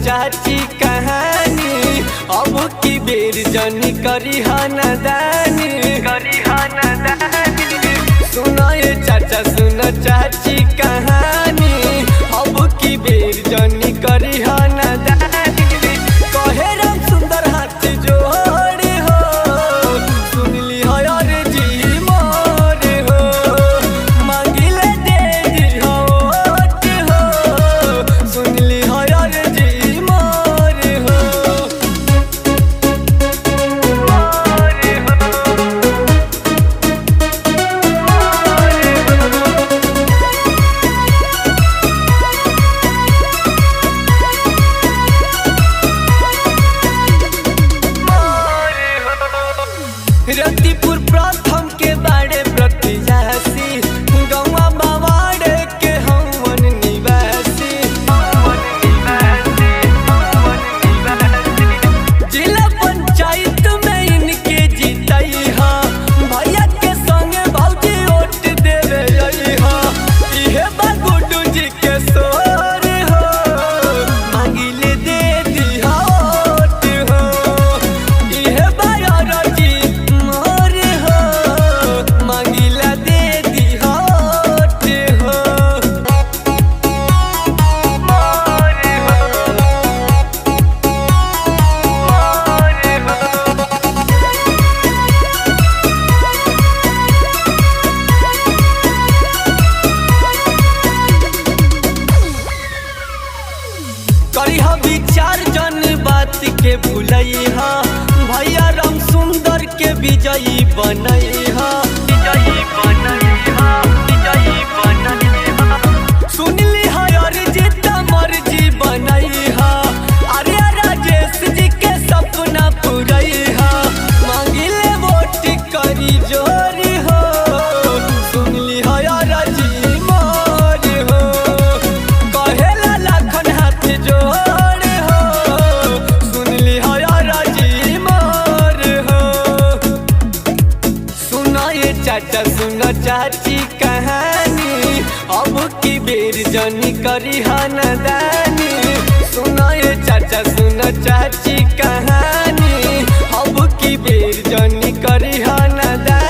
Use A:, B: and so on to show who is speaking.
A: चाची कहानी, अब की बेर जनी करी हनदानी, करी हनदानी। सुनो ये चाचा सुनो चाची कहानी, अब की बेर जनी करी हनदानी। कहे राम सुंदर हाथ जोड़े हो, सुनली हो यार जी मोर हो, मांगिले दे दी हो ओट हो, सुनली हो यार जी मोर हो, मोर रतिपुर प्रथम के बाड़े प्रतिजासी, गौवा बावाड़े के हमन निवासी, जिला पंचायत में इनके जीतई हा, भैया के संगे भौजी वोट देवे आई हा। इहे बा गुड्डू जी के सोर हो, मांगिले दे दी हा वोट हो, इहे बा यार जी मोर हो, मांगिला दे दी हा वोट हो, मोर करी हा विचार जन बात के भूलई हा, भैया राम सुंदर के विजयी बनई हा, विजयी बनई हा, विजयी बनई हा। सुनली हा यार जीता मर्जी बनई हा, अरे राजेश जी के सपना पूरई हा, मांगिले वोट करी जोरी हो, सुनली हा यार जी मोर हो, कहेला लाखन हाथ जोड़ हो, सुनली हो यार जी मोर हो। सुनो ये चाचा सुनो चाची कहानी, अब की बेर जनी करी हनदानी। सुनो ये चाचा सुनो चाची कहानी, अब की बेर जनी करी हनदानी।